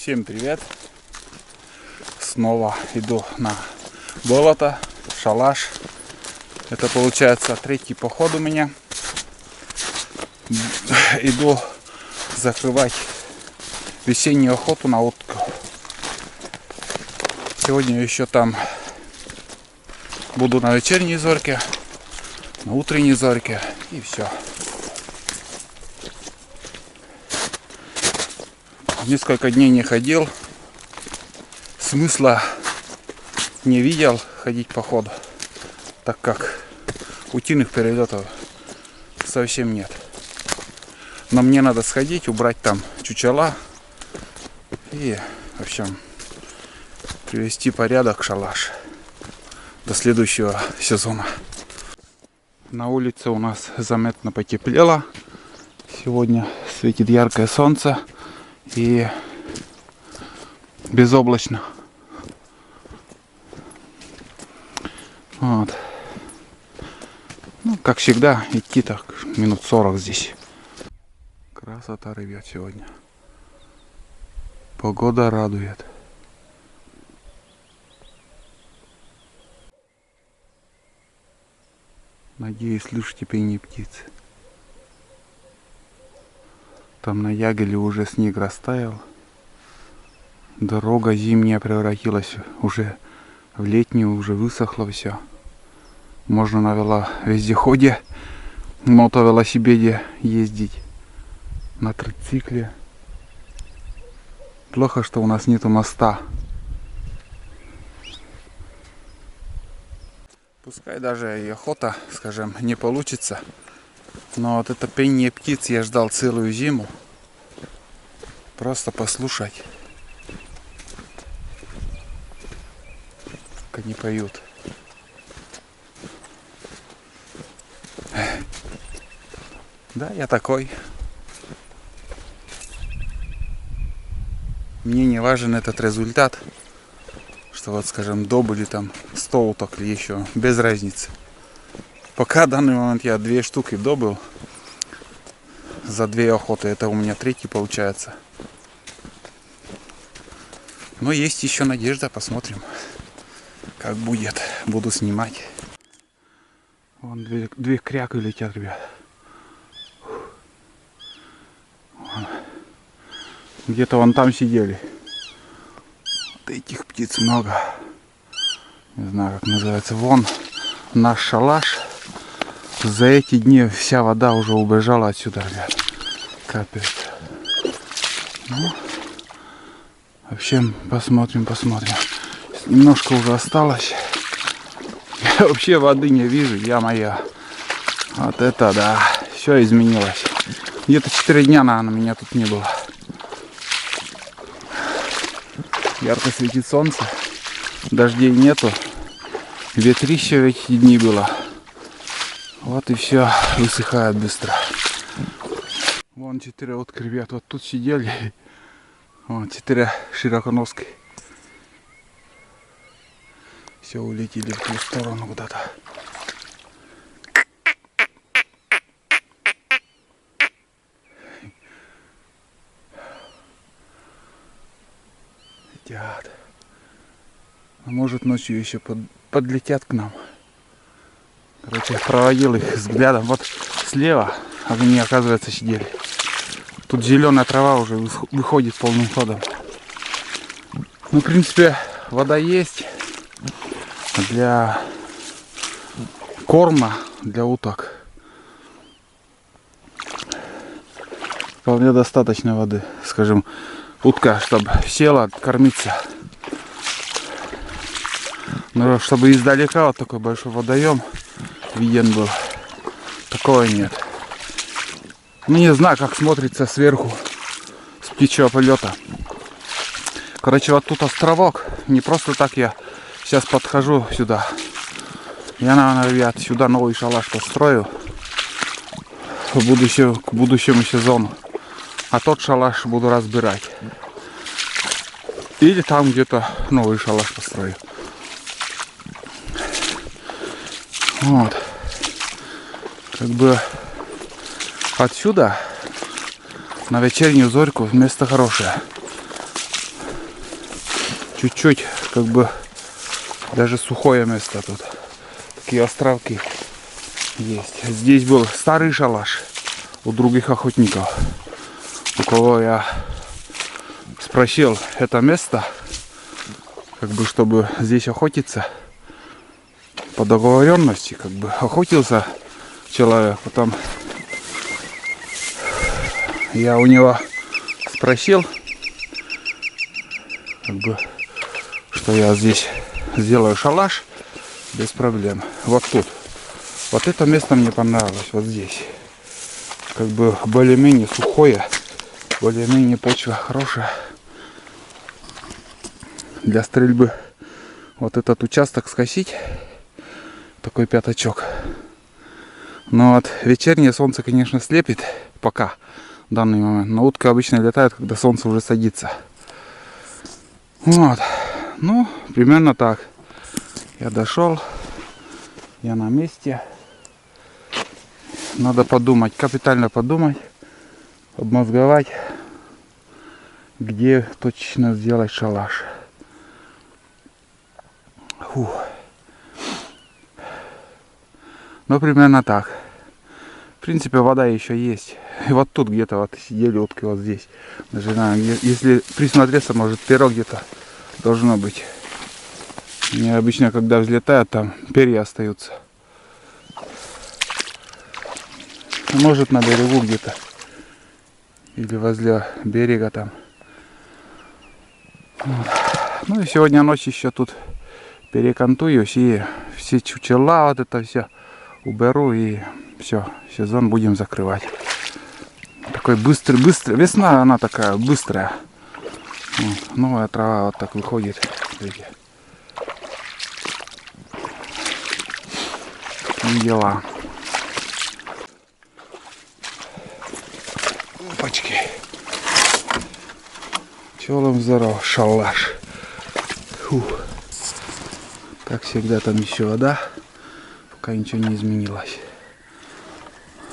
Всем привет! Снова иду на болото, шалаш. Это получается третий поход у меня. Иду закрывать весеннюю охоту на утку. Сегодня еще там буду на вечерней зорьке, на утренней зорьке и все. Несколько дней не ходил, смысла не видел ходить по ходу, так как утиных перелетов совсем нет. Но мне надо сходить, убрать там чучела и, в общем, привести порядок в шалаш до следующего сезона. На улице у нас заметно потеплело. Сегодня светит яркое солнце и безоблачно. Вот. Ну, как всегда, идти так минут 40 здесь. Красота ребят сегодня. Погода радует. Надеюсь, слышите пение птиц. Там на Ягеле уже снег растаял. Дорога зимняя превратилась уже в летнюю, уже высохло все. Можно на вездеходе, мотовелосипеде ездить, на трицикле. Плохо, что у нас нету моста. Пускай даже и охота, скажем, не получится. Но вот это пение птиц я ждал целую зиму. Просто послушать, как они поют. Да, я такой. Мне не важен этот результат, что вот, скажем, добыли там 100 уток или еще, без разницы. Пока в данный момент я 2 штуки добыл за 2 охоты. Это у меня третий получается. Но есть еще надежда, посмотрим, как будет. Буду снимать. Вон две кряки летят, ребят. Где-то вон там сидели. Вот этих птиц много. Не знаю, как называется. Вон наш шалаш. За эти дни вся вода уже убежала отсюда, ребят. Капец. Ну, в общем, посмотрим. Немножко уже осталось. Я вообще воды не вижу, я моя. Вот это да. Все изменилось. Где-то 4 дня, наверное, меня тут не было. Ярко светит солнце. Дождей нету. Ветрище в эти дни было. Вот и все высыхает быстро. Вон 4 утки, ребят, вот тут сидели. Вон 4 широконоски. Все улетели в ту сторону куда-то. Летят. А может, ночью еще подлетят к нам. Короче, я проводил их взглядом. Вот слева они, оказывается, сидели. Тут зеленая трава уже выходит полным ходом. Ну, в принципе, вода есть. Для корма, для уток вполне достаточно воды. Скажем, утка, чтобы села, кормиться. Но чтобы издалека вот такой большой водоем виден был, такого нет. Ну, не знаю, как смотрится сверху с птичьего полета. Короче, вот тут островок. Не просто так я сейчас подхожу сюда. Я, наверное, ребят, сюда новый шалаш построю к будущему сезону. А тот шалаш буду разбирать. Или там где-то новый шалаш построю. Вот. Как бы отсюда на вечернюю зорьку место хорошее. чуть-чуть как бы даже сухое место тут. Такие островки есть. Здесь был старый шалаш у других охотников, у кого я спросил это место, как бы чтобы здесь охотиться по договоренности, как бы охотился человек. Потом я у него спросил, как бы, что я здесь сделаю шалаш без проблем. Вот тут. Вот это место мне понравилось. Вот здесь. Как бы более-менее сухое. Более-менее почва хорошая. Для стрельбы. Вот этот участок скосить. Такой пятачок. Но вот вечернее солнце, конечно, слепит. Пока. В данный момент. Но утка обычно летает, когда солнце уже садится. Вот. Ну, примерно так. Я дошел. Я на месте. Надо подумать, капитально подумать, обмозговать, где точно сделать шалаш. Фух. Ну, примерно так. В принципе, вода еще есть. И вот тут где-то вот сидели утки, вот здесь. Даже, если присмотреться, может, перо где-то должно быть. Они обычно, когда взлетают, там перья остаются. Может, на берегу где-то. Или возле берега там. Вот. Ну и сегодня ночью еще тут перекантуюсь. И все чучела, вот это все уберу. И все, сезон будем закрывать. Такой быстрый. Весна, она такая быстрая. Вот. Новая трава вот так выходит. Видите. И дела. Опачки. Пчелам здоров, шалаш. Фух. Как всегда, там еще вода. Пока ничего не изменилось.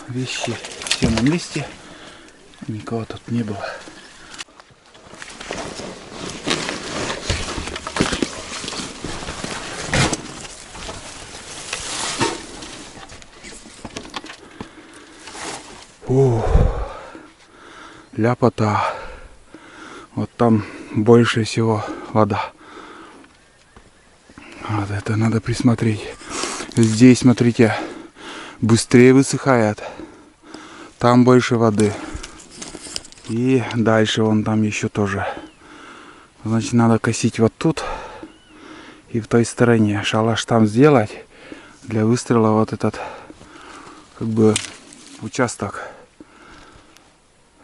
Вещи все на месте. Никого тут не было. Ляпота. Вот там больше всего вода. Вот это надо присмотреть. Здесь, смотрите, быстрее высыхает. Там больше воды. И дальше вон там еще тоже. Значит, надо косить вот тут. И в той стороне. Шалаш там сделать. Для выстрела вот этот, как бы, участок.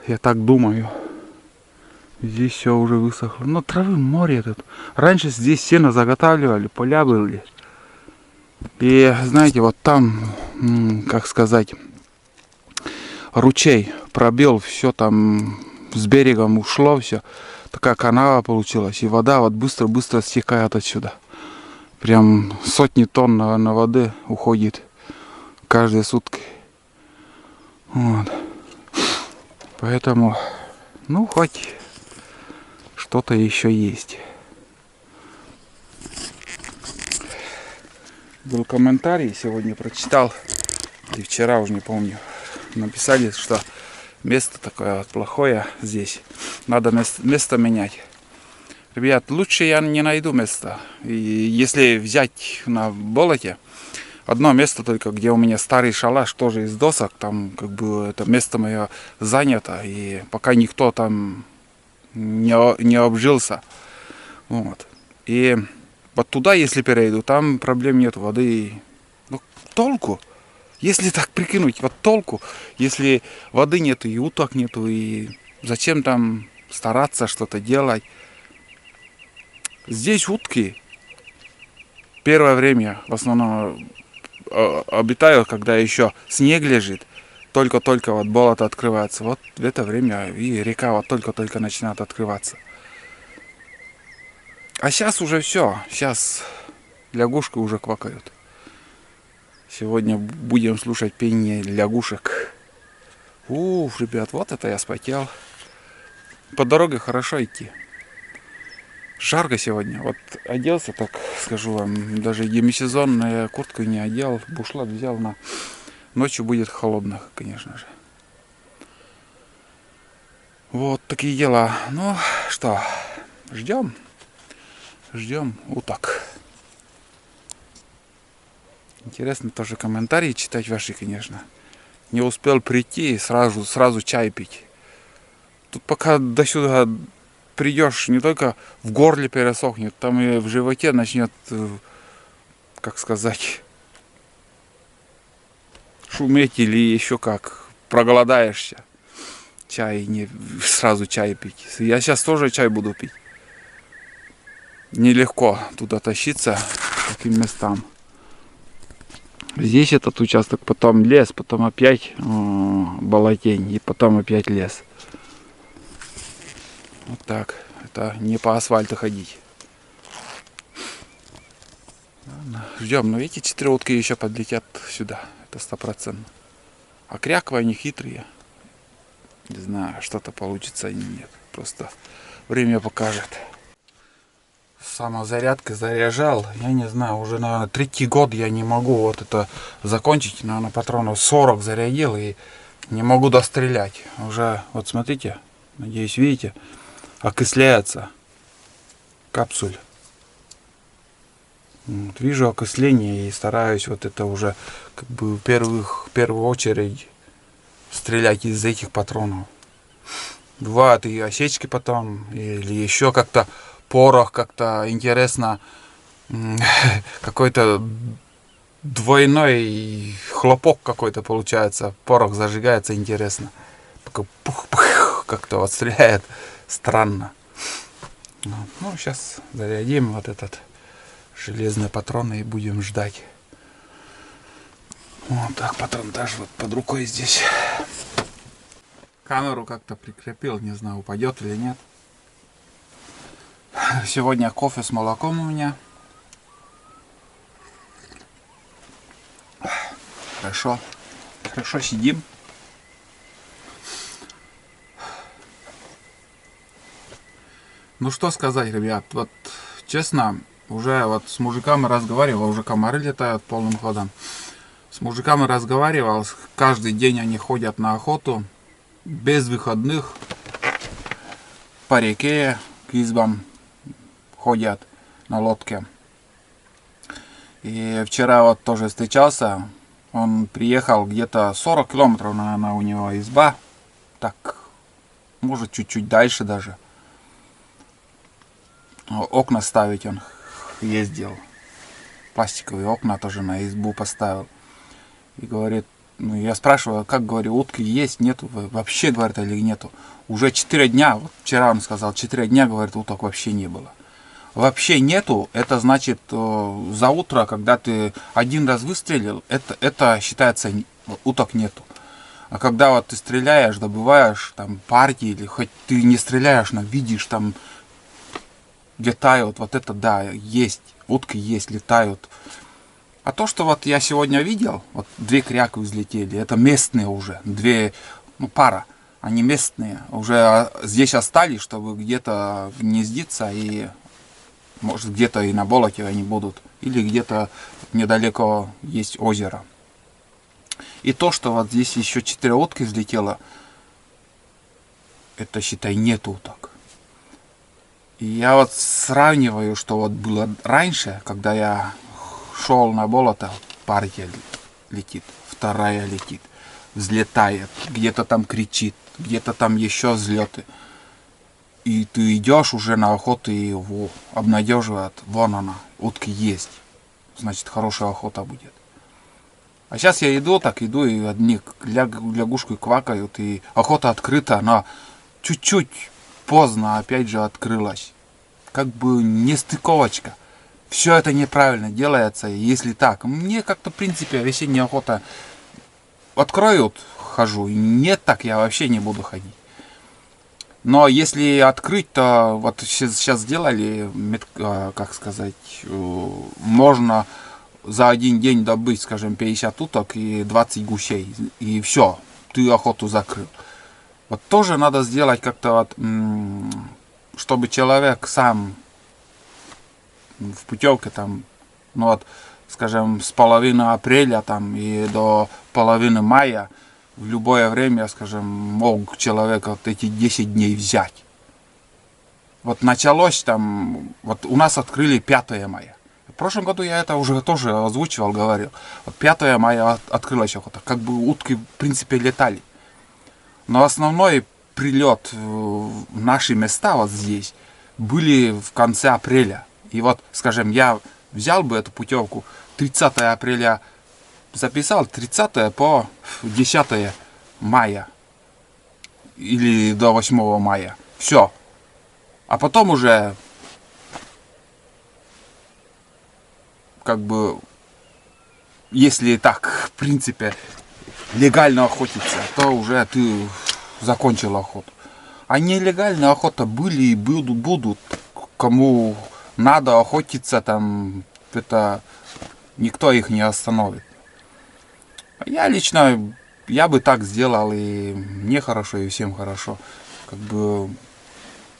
Я так думаю. Здесь все уже высохло. Но травы море тут. Раньше здесь сено заготавливали, поля были. И знаете, вот там, как сказать, ручей пробил, все там с берегом ушло, все. Такая канава получилась. И вода вот быстро-быстро стекает отсюда. Прям сотни тонн, наверное, воды уходит каждые сутки. Вот. Поэтому, ну, хоть что-то еще есть. Был комментарий, сегодня прочитал, и вчера уже не помню. Написали, что место такое вот плохое здесь. Надо место менять. Ребят, лучше я не найду места. И если взять на болоте, одно место только, где у меня старый шалаш, тоже из досок, там как бы это место мое занято, и пока никто там не обжился. Вот. И вот туда, если перейду, там проблем нет, воды. Ну, толку? Если так прикинуть, вот толку, если воды нету и уток нету, и зачем там стараться что-то делать? Здесь утки первое время в основном обитают, когда еще снег лежит, только-только вот болото открывается. Вот в это время и река вот только-только начинает открываться. А сейчас уже все, сейчас лягушки уже квакают. Сегодня будем слушать пение лягушек. Ребят, вот это я спотел. По дороге хорошо идти. Жарко сегодня. Вот оделся, так скажу вам, даже демисезонную куртку не одел, бушлат взял на... Ночью будет холодно, конечно же. Вот такие дела. Ну что, ждем. Ждем уток. Интересно тоже комментарии читать ваши, конечно. Не успел прийти, сразу чай пить. Тут пока до сюда придешь, не только в горле пересохнет, там и в животе начнет, как сказать, шуметь или еще как. Проголодаешься. Чай, не сразу чай пить. Я сейчас тоже чай буду пить. Нелегко туда тащиться к таким местам. Здесь этот участок, потом лес, потом опять болотень, и потом опять лес. Вот так. Это не по асфальту ходить. Ладно, ждем. Но эти 4 утки еще подлетят сюда. Это 100%. А кряковые они хитрые. Не знаю, что-то получится или нет. Просто время покажет. Самозарядкой заряжал. Я не знаю, уже, наверное, 3-й год я не могу вот это закончить. Наверное, патронов 40 зарядил и не могу дострелять. Уже, вот смотрите, надеюсь, видите, окисляется капсуль. Вот, вижу окисление и стараюсь вот это уже как бы в первую очередь стрелять из этих патронов. Бывают и осечки потом, или еще как-то порох, как-то интересно, какой-то двойной хлопок какой-то получается, порох зажигается интересно. Такой пух-пух, как-то вот стреляет странно. Ну, сейчас зарядим вот этот железный патрон и будем ждать. Вот так, патрон даже вот под рукой здесь. Камеру как-то прикрепил, не знаю, упадет или нет. Сегодня кофе с молоком у меня. Хорошо. Хорошо сидим. Ну что сказать, ребят, вот честно, уже вот с мужиками разговаривал, уже комары летают полным ходом. С мужиками разговаривал, каждый день они ходят на охоту, без выходных, по реке, к избам ходят на лодке. И вчера вот тоже встречался, он приехал где-то 40 километров, наверное, у него изба, так, может чуть-чуть дальше даже. Окна ставить он ездил, пластиковые окна тоже на избу поставил. И говорит, ну я спрашиваю, как, говорю, утки есть, нету, вообще, говорит, или нету. Уже 4 дня, вот вчера он сказал, 4 дня, говорит, уток вообще не было. Вообще нету, это значит, за утро, когда ты один раз выстрелил, это считается, уток нету. А когда вот ты стреляешь, добываешь там партии, или хоть ты не стреляешь, но видишь там, летают, вот это да, есть, утки есть, летают. А то, что вот я сегодня видел, вот 2 кряки взлетели, это местные уже, 2, ну пара, они местные, уже здесь остались, чтобы где-то гнездиться, и может где-то и на болоте они будут, или где-то недалеко есть озеро. И то, что вот здесь еще 4 утки взлетело, это, считай, нет уток. И я вот сравниваю, что вот было раньше, когда я шел на болото, партия летит, вторая летит, взлетает, где-то там кричит, где-то там еще взлеты. И ты идешь уже на охоту и его обнадеживает, вон она, утки есть, значит хорошая охота будет. А сейчас я иду, так иду, и одни лягушки квакают, и охота открыта, она чуть-чуть поздно опять же открылась. Как бы нестыковочка. Все это неправильно делается, если так. Мне как-то, в принципе, весенняя охота откроют, хожу. Нет, так я вообще не буду ходить. Но если открыть, то вот сейчас сделали, как сказать, можно за один день добыть, скажем, 50 уток и 20 гусей. И все, ты охоту закрыл. Вот тоже надо сделать как-то вот, чтобы человек сам в путевке там, ну вот, скажем, с половины апреля там и до половины мая в любое время, скажем, мог человек вот эти 10 дней взять. Вот началось там, вот у нас открыли 5 мая. В прошлом году я это уже тоже озвучивал, говорил. Вот 5 мая открылась охота. Как бы утки, в принципе, летали. Но основной прилет в наши места вот здесь были в конце апреля. И вот, скажем, я взял бы эту путевку 30 апреля, записал 30 по 10 мая. Или до 8 мая. Все. А потом уже как бы, если так, в принципе, легально охотиться, то уже ты закончил охоту. А нелегальная охота были и будут. Кому надо охотиться, там, это никто их не остановит. Я лично, я бы так сделал, и мне хорошо, и всем хорошо. Как бы,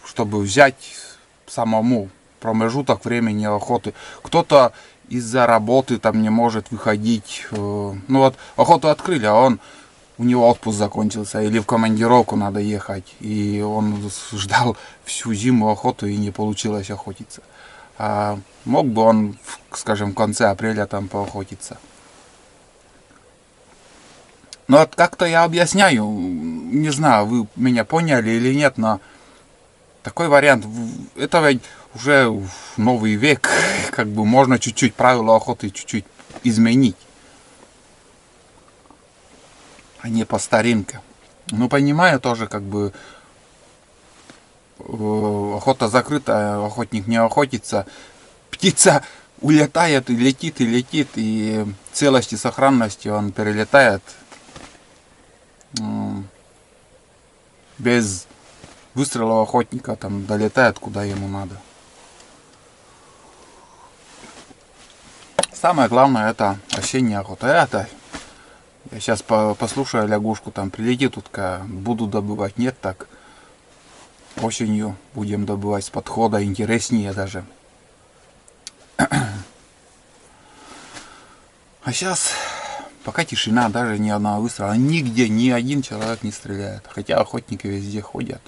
чтобы взять самому промежуток времени охоты. Кто-то из-за работы там не может выходить. Ну вот, охоту открыли, а у него отпуск закончился, или в командировку надо ехать. И он ждал всю зиму охоту, и не получилось охотиться. А мог бы он, скажем, в конце апреля там поохотиться. Но вот как-то я объясняю, не знаю, вы меня поняли или нет, но такой вариант, это ведь уже новый век, как бы можно чуть-чуть правила охоты чуть-чуть изменить, а не по старинке. Ну, понимаю тоже, как бы охота закрыта, охотник не охотится, птица улетает и летит, и целости и сохранности он перелетает без выстрела охотника, там долетает куда ему надо. Самое главное это осенняя охота. Это я сейчас послушаю лягушку, там прилетит утка, буду добывать. Нет, так осенью будем добывать с подхода, интереснее даже. А сейчас пока тишина, даже ни одного выстрела, нигде ни один человек не стреляет. Хотя охотники везде ходят.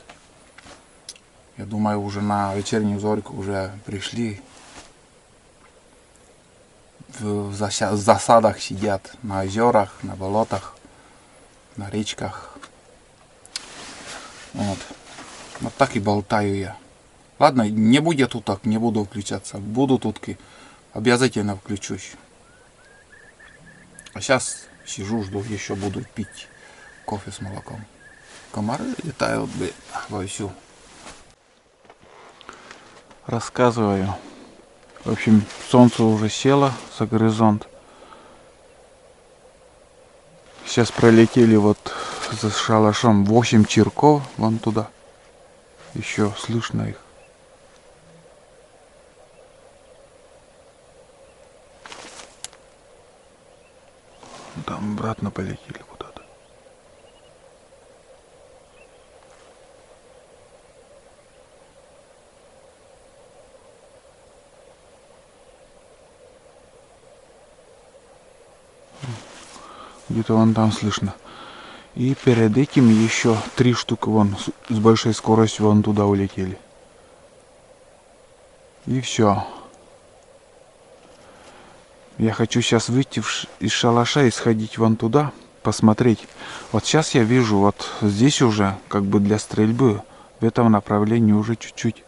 Я думаю, уже на вечернюю зорьку уже пришли. В засадах сидят, на озерах, на болотах, на речках. Вот. Вот так и болтаю я. Ладно, не будет уток, не буду включаться. Будут утки, обязательно включусь. А сейчас сижу, жду, еще буду пить кофе с молоком. Комары летают вовсю. Рассказываю. В общем, солнце уже село за горизонт. Сейчас пролетели вот за шалашом 8 чирков вон туда. Еще слышно их. Там обратно полетели куда-то. Где-то вон там слышно. И перед этим еще 3 штуки вон с большой скоростью вон туда улетели. И все. Я хочу сейчас выйти из шалаша и сходить вон туда, посмотреть. Вот сейчас я вижу, вот здесь уже как бы для стрельбы в этом направлении уже чуть-чуть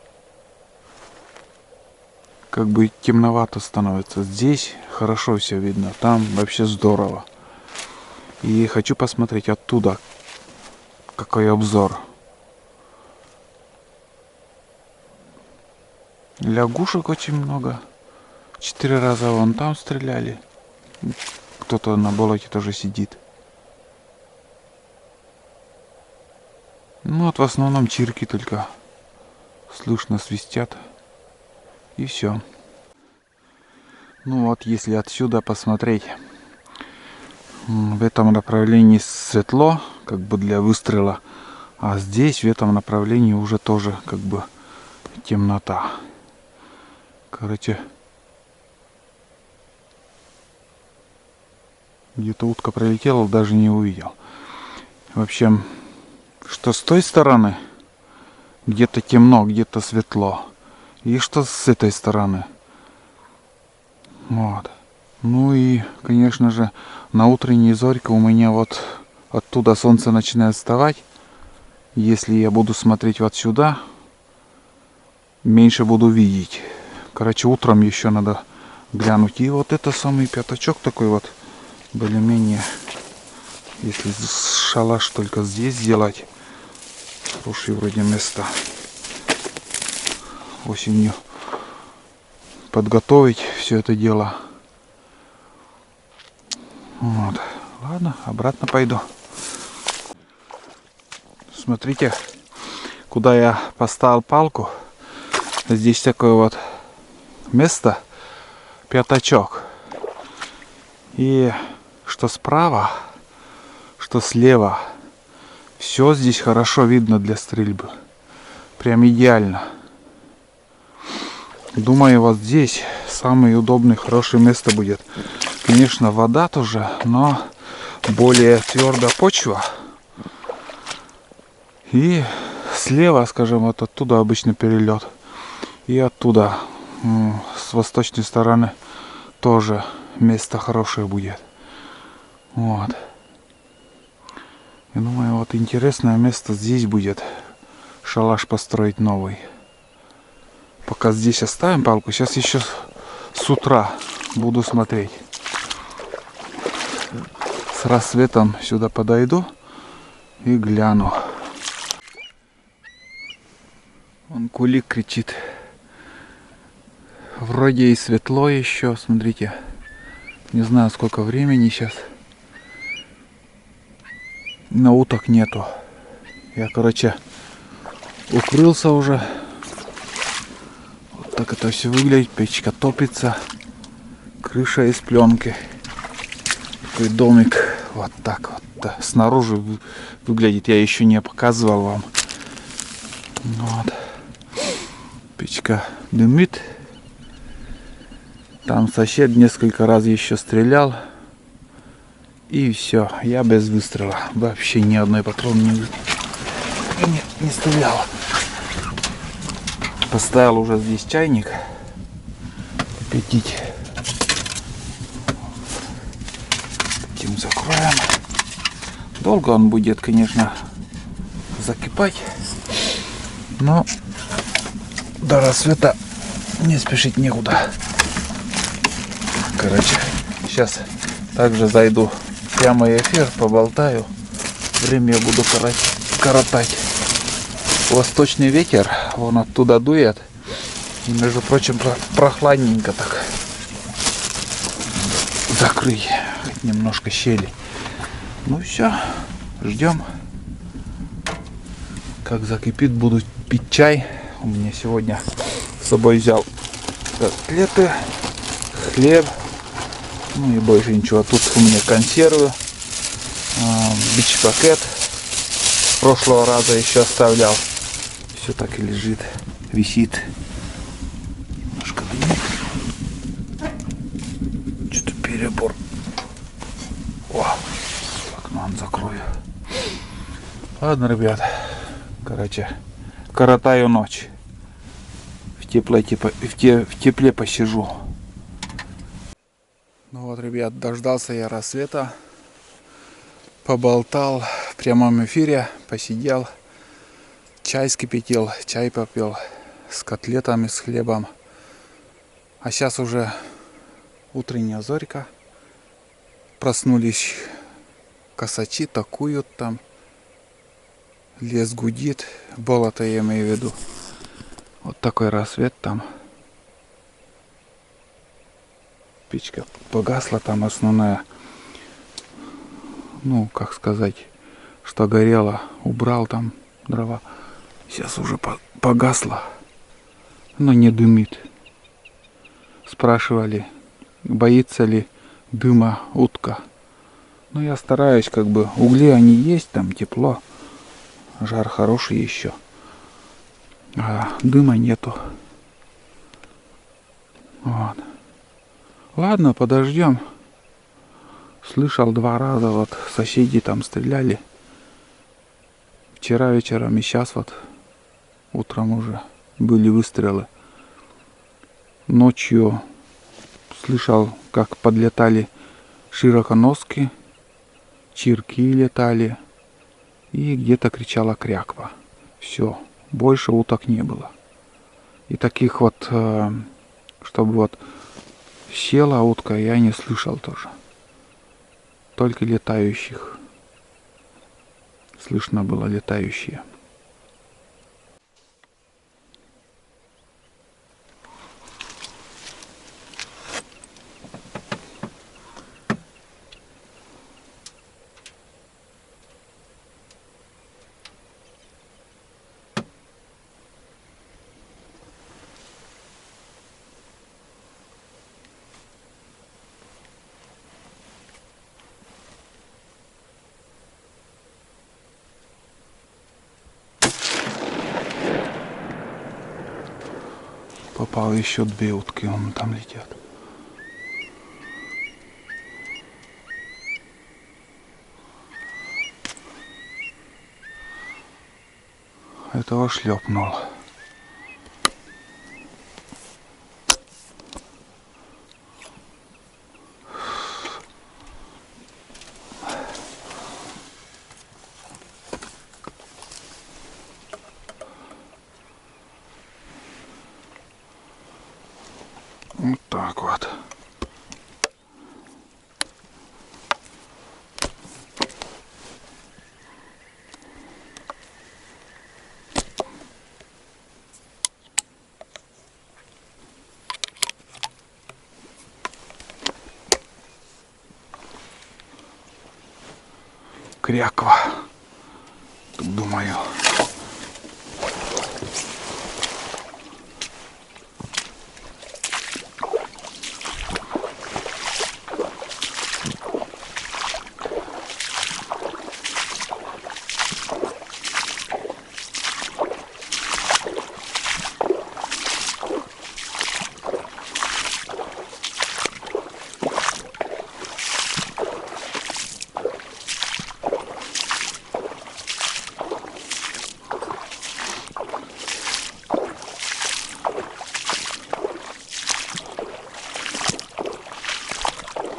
как бы темновато становится. Здесь хорошо все видно, там вообще здорово. И хочу посмотреть оттуда, какой обзор. Лягушек очень много. 4 раза вон там стреляли. Кто-то на болоте тоже сидит. Ну вот в основном чирки только слышно свистят. И все. Ну вот если отсюда посмотреть. В этом направлении светло, как бы для выстрела. А здесь в этом направлении уже тоже как бы темнота. Короче, Где-то утка пролетела, даже не увидел. В общем, что с той стороны где-то темно, где-то светло. И что с этой стороны. Вот. Ну и, конечно же, на утренней зорьке у меня вот оттуда солнце начинает вставать. Если я буду смотреть вот сюда, меньше буду видеть. Короче, утром еще надо глянуть. И вот это самый пятачок такой вот, более-менее, если шалаш только здесь сделать, хорошие вроде места. Осенью подготовить все это дело. Вот. Ладно, обратно пойду. Смотрите, куда я поставил палку. Здесь такое вот место, пятачок. И что справа, что слева, все здесь хорошо видно для стрельбы. Прям идеально. Думаю, вот здесь самое удобное, хорошее место будет. Конечно, вода тоже, но более твердая почва. И слева, скажем, вот оттуда обычно перелет. И оттуда, с восточной стороны, тоже место хорошее будет. Вот. Я думаю, вот интересное место здесь будет. Шалаш построить новый. Пока здесь оставим палку. Сейчас еще с утра буду смотреть. С рассветом сюда подойду и гляну. Вон кулик кричит. Вроде и светло еще. Смотрите. Не знаю, сколько времени сейчас. Но уток нету. Я, короче, укрылся уже. Вот так это все выглядит. Печка топится. Крыша из пленки. Такой домик. Вот так вот. Да. Снаружи выглядит. Я еще не показывал вам. Вот. Печка дымит. Там сосед несколько раз еще стрелял. И все. Я без выстрела. Вообще ни одной патрона не стрелял. Поставил уже здесь чайник. Кипятить. Этим закроем. Долго он будет, конечно, закипать. Но до рассвета не спешить некуда. Короче, сейчас также зайду в прямой эфир, поболтаю. Время буду коротать. Восточный ветер, вон оттуда дует. И, между прочим, прохладненько так. Закрыть хоть немножко щели. Ну все, ждем. Как закипит, буду пить чай. У меня сегодня с собой взял котлеты, хлеб. Ну и больше ничего. Тут у меня консервы, бич-пакет. С прошлого раза еще оставлял. Все так и лежит, висит. Немножко дымит. Что-то перебор. О, окно закрою. Ладно, ребят. Короче, коротаю ночь. В тепле посижу. Ну вот, ребят, дождался я рассвета. Поболтал в прямом эфире, посидел. Чай скипятил, чай попил с котлетами, с хлебом. А сейчас уже утренняя зорька. Проснулись косачи, такуют там. Лес гудит, болото я имею в виду. Вот такой рассвет там. Печка погасла, там основная, ну, как сказать, что горело, убрал там дрова. Сейчас уже погасла, но не дымит. Спрашивали, боится ли дыма утка. Ну, я стараюсь, как бы, угли они есть, там тепло, жар хороший еще, а дыма нету. Вот. Ладно, подождем. Слышал 2 раза, вот соседи там стреляли. Вчера вечером и сейчас вот утром уже были выстрелы. Ночью слышал, как подлетали широконоски, чирки летали и где-то кричала кряква. Все, больше уток не было. И таких вот, чтобы вот села утка, я не слышал тоже. Только летающих. Слышно было летающие. Попал еще 2 утки, вон там летят. Этого шлепнул. Вот так вот. Кряква. Тут, думаю.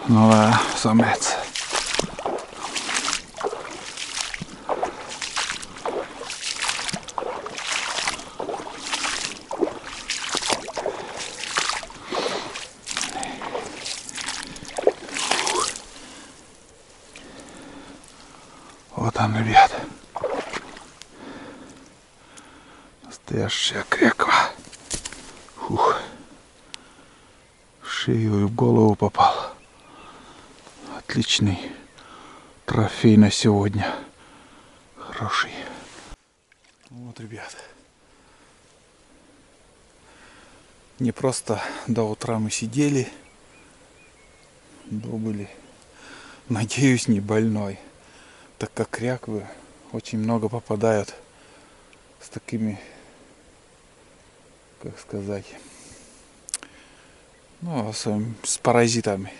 Ну да, самец. Вот он, ребят. Настоящая кряква. Фух. В шею и в голову попал. Отличный трофей на сегодня. Хороший. Вот, ребят. Не просто до утра мы сидели. Были, надеюсь, не больной. Так как кряквы очень много попадают с такими, как сказать, ну, с паразитами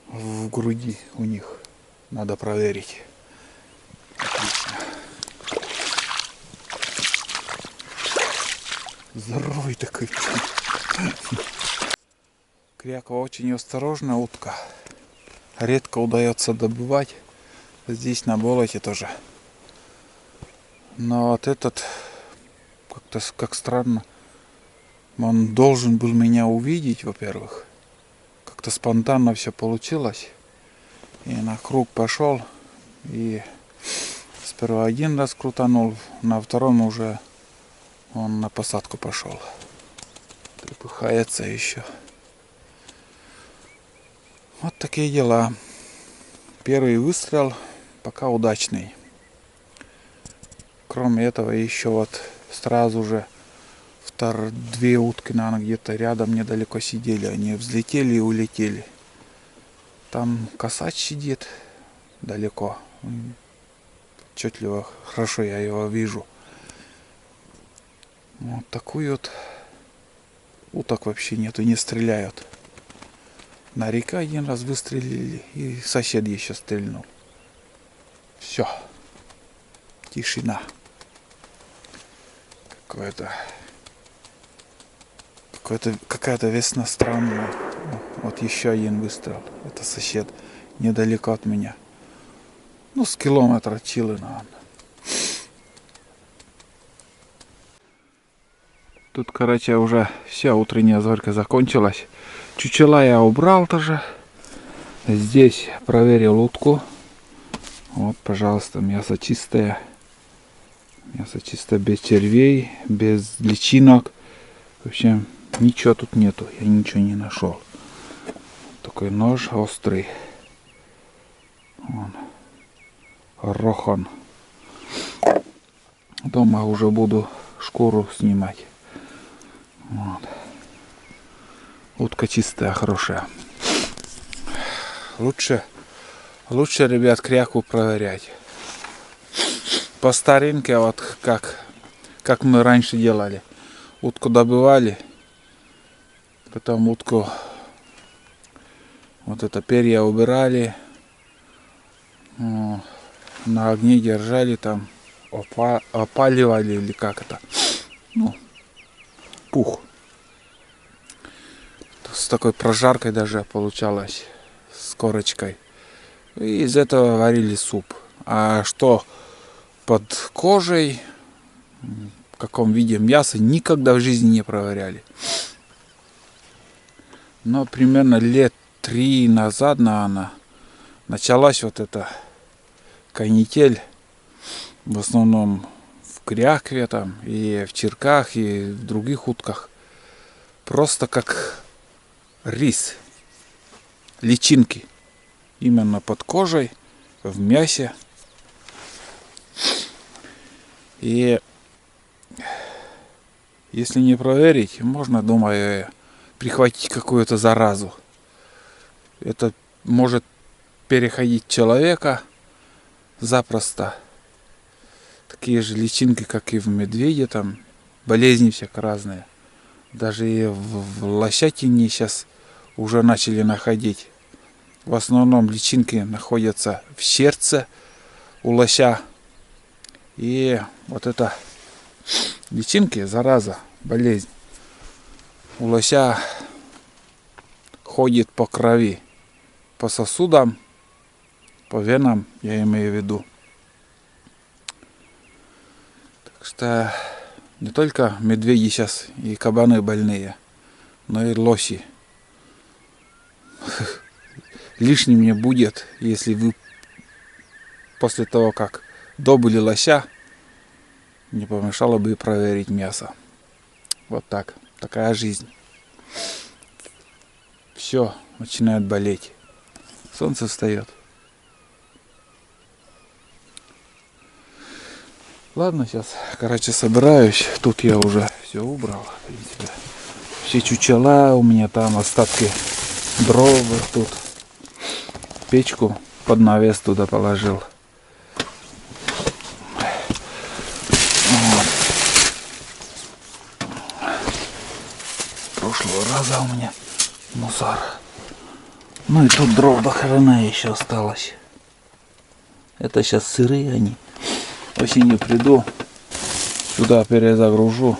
в груди у них. Надо проверить. Отлично. Здоровый такой. Кряква очень осторожная утка. Редко удается добывать. Здесь на болоте тоже. Но вот этот как-то как странно. Он должен был меня увидеть, во-первых. Как-то спонтанно все получилось. И на круг пошел. И сперва 1 раз крутанул, на втором уже он на посадку пошел. Трепыхается еще. Вот такие дела. Первый выстрел пока удачный. Кроме этого еще вот сразу же 2 утки, наверное, где-то рядом недалеко сидели. Они взлетели и улетели. Там косач сидит далеко. Отчетливо, хорошо я его вижу. Вот такую вот уток вообще нету, не стреляют. На река один раз выстрелили, и сосед еще стрельнул. Все. Тишина. Какая-то весна странная. Вот еще один выстрел. Это сосед недалеко от меня. Ну, с километра от Чилы, наверное. Тут, короче, уже вся утренняя зорька закончилась. Чучела я убрал тоже. Здесь проверил утку. Вот, пожалуйста, мясо чистое. Мясо чистое, без червей, без личинок. В общем, ничего тут нету. Я ничего не нашел. Такой нож острый. Вон. Рохон. Дома уже буду шкуру снимать. Вот. Утка чистая, хорошая. Лучше, ребят, кряку проверять. По старинке, вот как мы раньше делали. Утку добывали, потом утку, вот это перья убирали, на огне держали, там опаливали, или как это, ну, пух. С такой прожаркой даже получалось, с корочкой. И из этого варили суп. А что под кожей, в каком виде мяса, никогда в жизни не проверяли. Но примерно лет 3 назад, наверное, началась вот эта канитель. В основном в крякве там, и в черках, и в других утках. Просто как рис. Личинки. Именно под кожей, в мясе. И если не проверить, можно, думаю, прихватить какую-то заразу. Это может переходить человека запросто. Такие же личинки, как и в медведе, там болезни всякие разные. Даже и в лосятине сейчас уже начали находить. В основном личинки находятся в сердце у лося. И вот это личинки, зараза, болезнь, у лося ходит по крови, по сосудам, по венам, я имею в виду. Так что не только медведи сейчас и кабаны больные, но и лоси. Лишним не будет, если вы после того, как добыли лося, не помешало бы проверить мясо. Вот так. Такая жизнь. Все начинает болеть. Солнце встает. Ладно, сейчас, короче, собираюсь. Тут я уже все убрал. В принципе. Все чучела у меня там, остатки дров тут. Печку под навес туда положил. Прошлого раза у меня мусор. Ну и тут дров до хрена еще осталось. Это сейчас сырые они. Осенью приду, сюда перезагружу.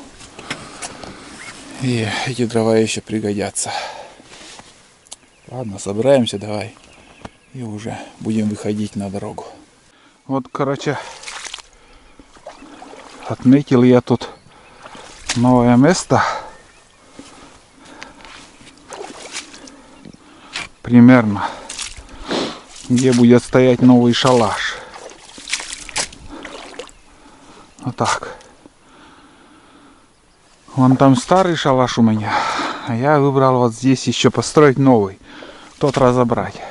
И эти дрова еще пригодятся. Ладно, собираемся, давай. И уже будем выходить на дорогу. Вот, короче, отметил я тут новое место. Примерно. Где будет стоять новый шалаш. Вот так. Вон там старый шалаш у меня. А я выбрал вот здесь еще построить новый. Тот разобрать.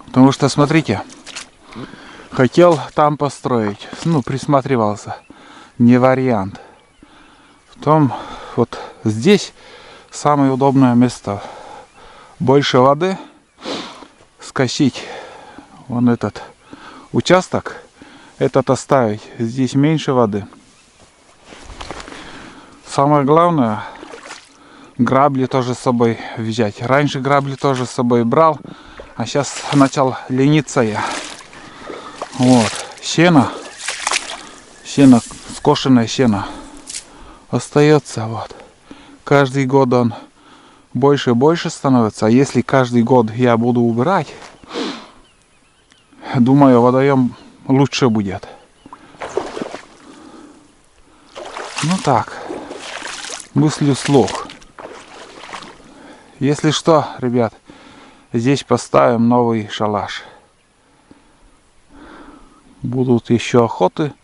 Потому что, смотрите, хотел там построить. Ну, присматривался. Не вариант. Потом вот здесь самое удобное место. Больше воды. Скосить вон этот участок. Этот оставить. Здесь меньше воды. Самое главное, грабли тоже с собой взять. Раньше грабли тоже с собой брал, а сейчас начал лениться я. Вот, сено, скошенное сено остается. Вот. Каждый год он больше и больше становится. А если каждый год я буду убирать, думаю, водоем лучше будет. Ну так, мыслю вслух. Если что, ребят, здесь поставим новый шалаш. Будут еще охоты,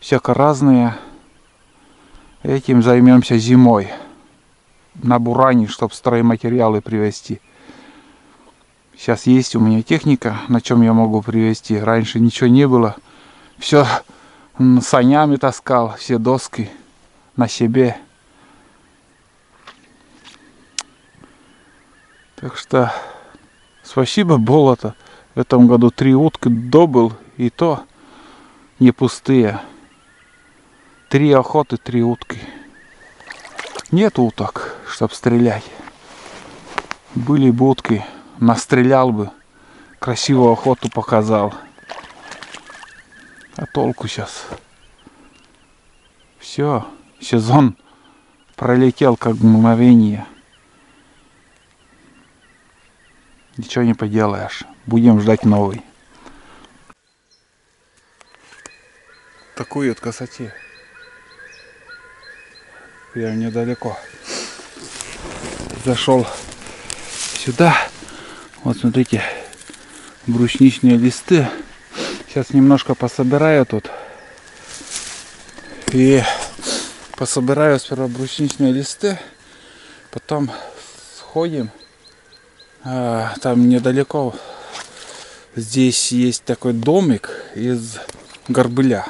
всяко разные. Этим займемся зимой. На буране, чтобы стройматериалы привезти. Сейчас есть у меня техника, на чем я могу привезти. Раньше ничего не было. Все санями таскал, все доски на себе. Так что спасибо, болото. В этом году 3 утки добыл, и то не пустые. 3 охоты, 3 утки. Нет уток, чтоб стрелять. Были бы утки, настрелял бы, красивую охоту показал. А толку сейчас? Все, сезон пролетел как мгновение. Ничего не поделаешь. Будем ждать новый. Такой вот красоте. Прям недалеко. Зашел сюда. Вот смотрите, брусничные листы. Сейчас немножко пособираю тут. И пособираю сперва брусничные листы. Потом сходим. Там недалеко здесь есть такой домик из горбыля.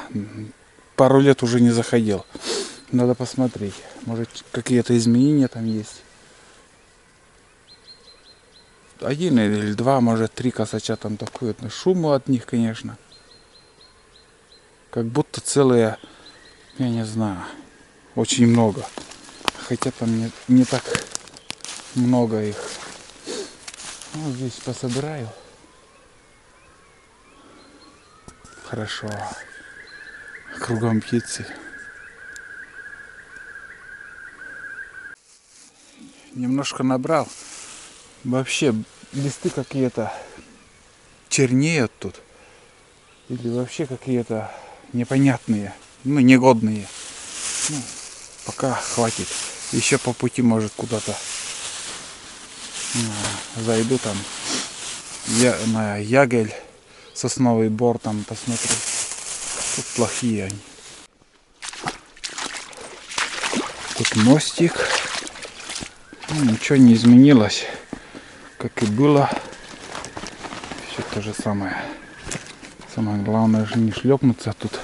Пару лет уже не заходил. Надо посмотреть. Может, какие-то изменения там есть. 1 или 2, может 3 косача там такое. Шуму от них, конечно. Как будто целые, я не знаю, очень много. Хотя там не так много их. Ну, здесь пособираю. Хорошо. Кругом птицы. Немножко набрал. Вообще листы какие-то чернеют тут. Или вообще какие-то непонятные. Ну, негодные. Ну, пока хватит. Еще по пути может куда-то зайду там. Я на Ягель, сосновый бор там посмотрю. Тут плохие они. Тут мостик. Ну, ничего не изменилось. Как и было. Все то же самое. Самое главное же не шлепнуться. Тут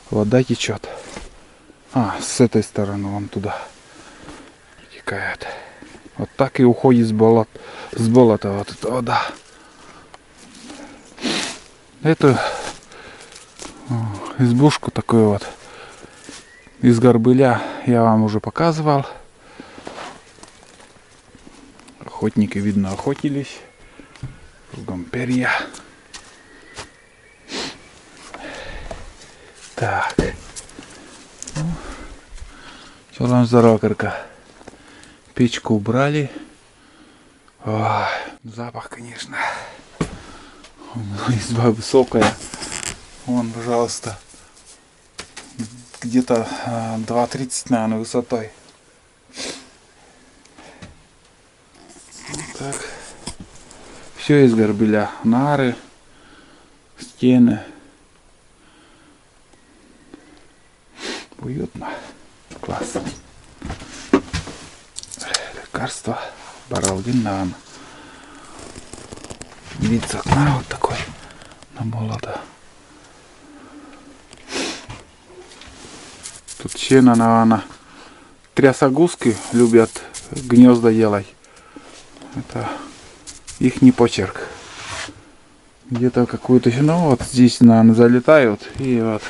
вода течет. С этой стороны вон туда текает. Вот так и уходит с болота вот эта вода. Эту избушку такую вот из горбыля я вам уже показывал. Охотники, видно, охотились. Кругом перья. Так. Все, вам здорово, Карка. Печку убрали. Ой, запах, конечно. Изба высокая. Вон, пожалуйста. Где-то 2,30, наверное, высотой. Так. Все из горбыля. Нары, стены. Уютно. Классно. Лекарство. Баралгин, наверное. Вид с окна вот такой. На болото. Тут сено, наверное. Трясогузки любят гнезда делать. Это их не почерк. Где-то какую-то, ну вот здесь, наверное, залетают. И вот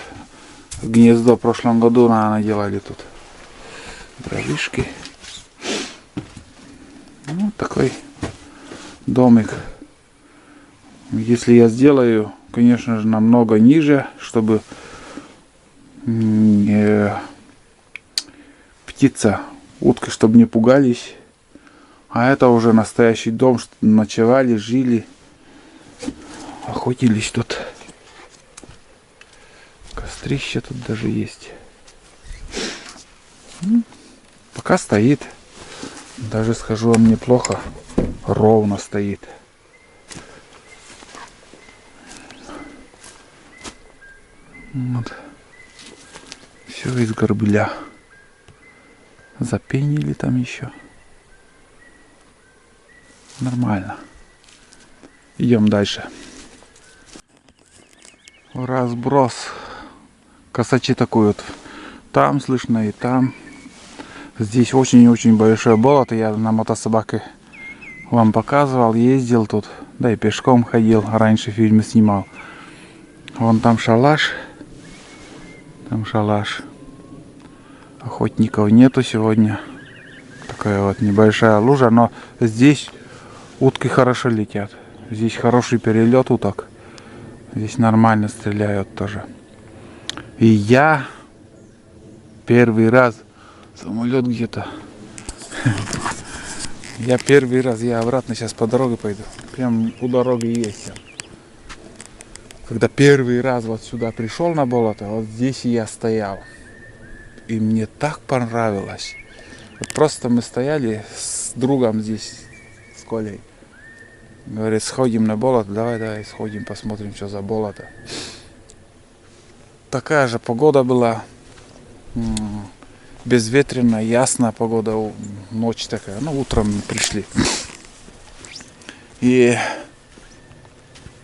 гнездо в прошлом году, наверное, делали тут. Дровишки. Ну, такой домик. Если я сделаю, конечно же, намного ниже, чтобы птица, утка, чтобы не пугались. А это уже настоящий дом, что ночевали, жили, охотились тут. Кострище тут даже есть. Пока стоит. Даже скажу вам неплохо. Ровно стоит. Вот. Все из горбыля. Запенили там еще. Нормально. Идем дальше. Разброс. Косачи такой вот. Там слышно и там. Здесь очень-очень большое болото. Я на мотособаке вам показывал. Ездил тут. Да и пешком ходил. Раньше фильмы снимал. Вон там шалаш. Там шалаш. Охотников нету сегодня. Такая вот небольшая лужа. Но здесь утки хорошо летят. Здесь хороший перелет уток. Здесь нормально стреляют тоже. И я первый раз... Самолет где-то. Я первый раз, я обратно сейчас по дороге пойду. Прям у дороги есть. Когда первый раз вот сюда пришел на болото, вот здесь я стоял. И мне так понравилось. Вот просто мы стояли с другом здесь, с Колей. Говорит, сходим на болото, давай сходим, посмотрим, что за болото. Такая же погода была. Безветренная, ясная погода, ночь такая, ну утром мы пришли. И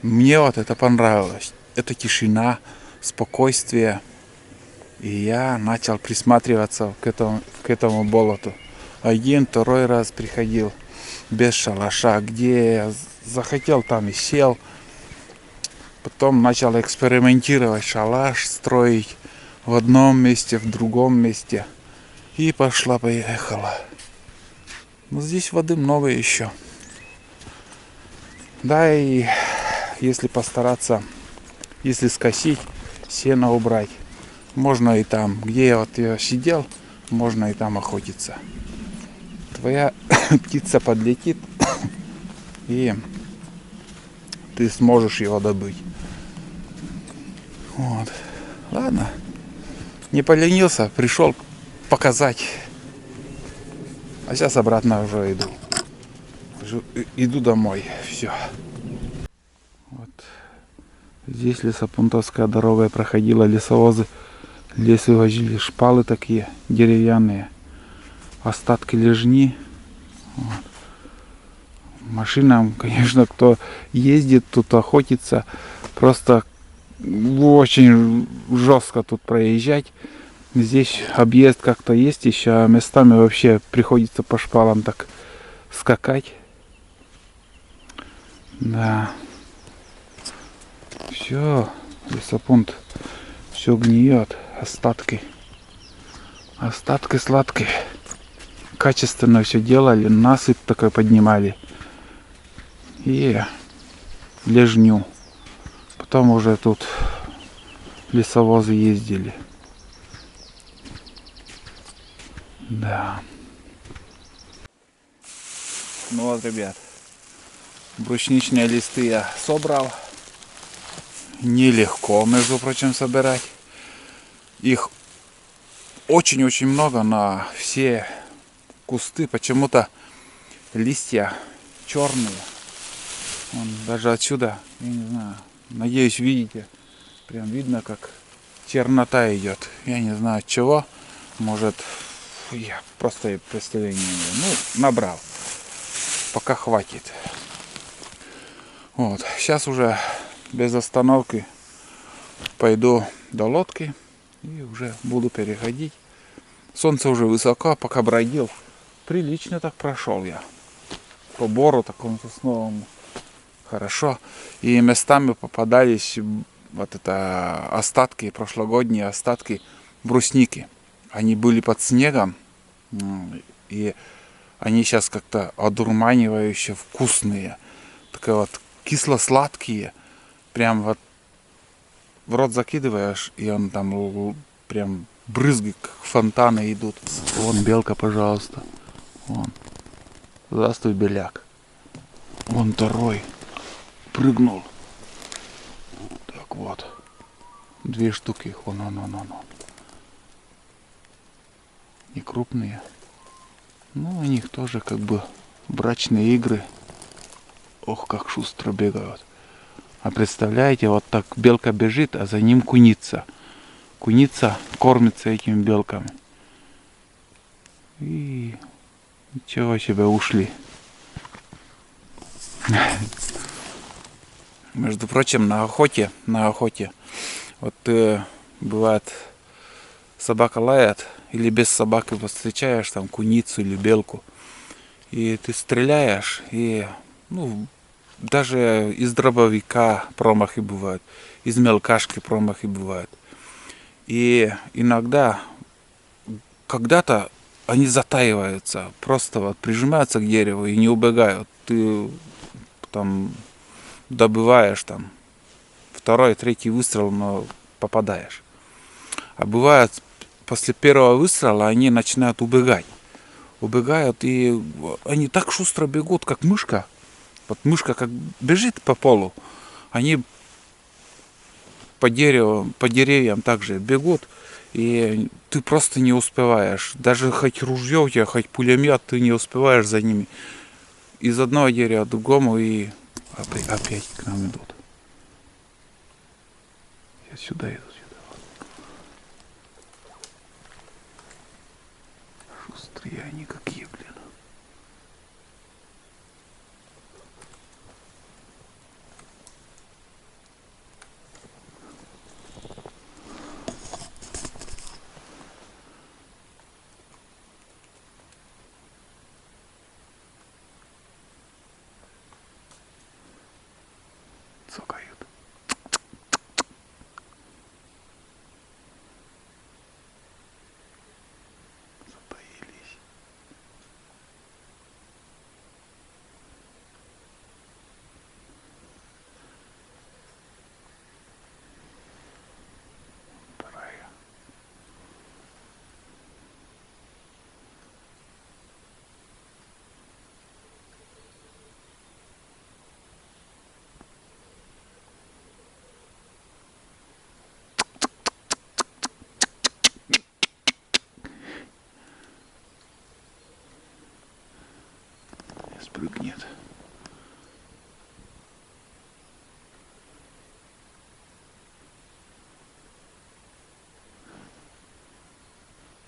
мне вот это понравилось. Это тишина, спокойствие. И я начал присматриваться к этому болоту. Один, второй раз приходил без шалаша, где я захотел, там и сел. Потом начал экспериментировать, шалаш строить в одном месте, в другом месте. И пошла-поехала. Но здесь воды много еще. Да, и если постараться, если скосить, сено убрать, можно и там, где я вот я сидел, можно и там охотиться. Твоя птица подлетит, и ты сможешь его добыть. Вот. Ладно. Не поленился, пришел показать. А сейчас обратно уже иду. Иду домой. Все. Вот. Здесь лесопунтовская дорога проходила, лесовозы. Лес вывозили, шпалы такие деревянные. Остатки лежни. Вот. Машинам, конечно, кто ездит тут, охотится, просто очень жестко тут проезжать. Здесь объезд как-то есть еще, а местами вообще приходится по шпалам так скакать. Да. Все, лесопункт, все гниет, остатки. Остатки сладкие. Качественно все делали, насыпь такой поднимали. И лежню. Потом уже тут лесовозы ездили. Да. Ну вот, ребят, брусничные листы я собрал. Нелегко, между прочим, собирать. Их очень-очень много на все кусты. Почему-то листья черные. Вон, даже отсюда, я не знаю, надеюсь, видите, прям видно, как чернота идет. Я не знаю от чего. Может, я просто представление не имею. Ну, набрал. Пока хватит. Вот. Сейчас уже без остановки пойду до лодки и уже буду переходить. Солнце уже высоко, пока бродил. Прилично так прошел я. По бору такому сосновому. Хорошо. И местами попадались вот это остатки, прошлогодние остатки брусники. Они были под снегом. И Они сейчас как-то одурманивающе вкусные. Такие вот кисло-сладкие. Прям вот в рот закидываешь, и он там прям брызги, как фонтаны идут. Вон белка, пожалуйста. Вон. Здравствуй, беляк. Вон второй. Прыгнул. Так вот. 2 штуки. Вон. Не крупные. Ну, у них тоже как бы брачные игры. Ох, как шустро бегают. А представляете, вот так белка бежит, а за ним куница. Куница кормится этими белками. И ничего себе, ушли. Между прочим, на охоте, вот бывает, собака лает, или без собаки встречаешь там куницу или белку, и ты стреляешь, и даже из дробовика промахи бывают, из мелкашки промахи бывают. И иногда, когда-то они затаиваются, просто вот прижимаются к дереву и не убегают. Ты там добываешь там 2-й, 3-й выстрел, но попадаешь. А бывает, после 1-го выстрела они начинают убегать. Убегают, и они так шустро бегут, как мышка. Вот мышка как бежит по полу, они по деревьям также бегут, и ты просто не успеваешь. Даже хоть ружье у тебя, хоть пулемет, ты не успеваешь за ними. Из одного дерева к другому, и опять к нам идут. Я сюда иду, Шустрые они какие, блин. Цокают. Затаились. Вторая. Спрыгнет.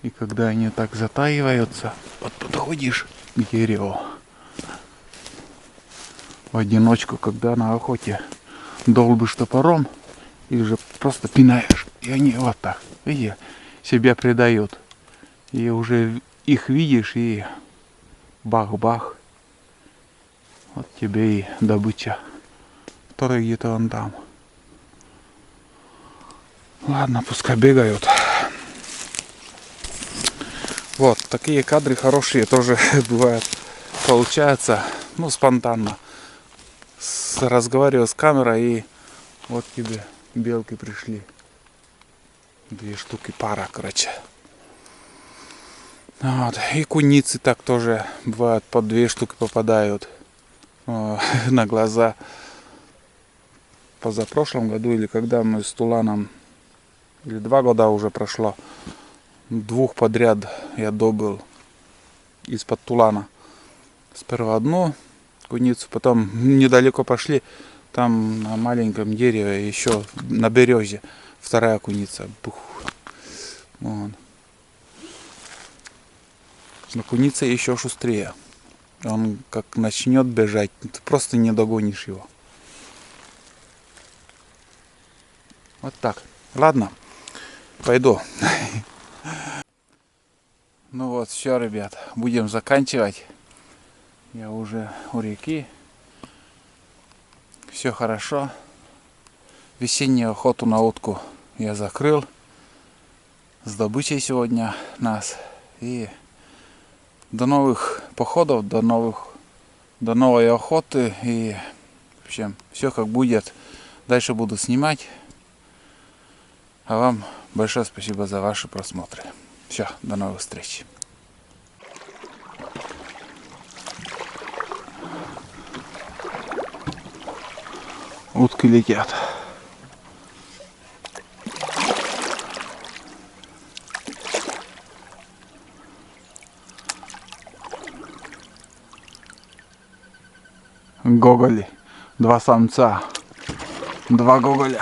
И когда они так затаиваются, вот подходишь к дереву в одиночку, когда на охоте долбишь топором, или же просто пинаешь, и они вот так, видите, себя предают. И уже их видишь, и бах-бах, вот тебе и добыча, который где-то он там. Ладно, пускай бегают. Вот, такие кадры хорошие тоже бывают, получается, спонтанно. Разговариваю с камерой, и вот тебе белки пришли. 2 штуки, пара, короче. Вот. И куницы так тоже бывают, по 2 штуки попадают на глаза. Позапрошлом году, или когда мы с Туланом, или 2 года уже прошло, 2 подряд я добыл из-под Тулана. Сперва одну куницу, потом недалеко пошли, там на маленьком дереве, еще на березе, 2-я куница. Бух. Вот. Но куница еще шустрее. Он как начнет бежать, ты просто не догонишь его. Вот так. Ладно, пойду. Ну вот, все, ребят, будем заканчивать. Я уже у реки. Все хорошо. Весеннюю охоту на утку я закрыл. С добычей сегодня нас. И до новых походов, до новой охоты. И в общем, все как будет. Дальше буду снимать. А вам большое спасибо за ваши просмотры. Все, до новых встреч. Утки летят. Гоголи. Два самца. Два гоголя.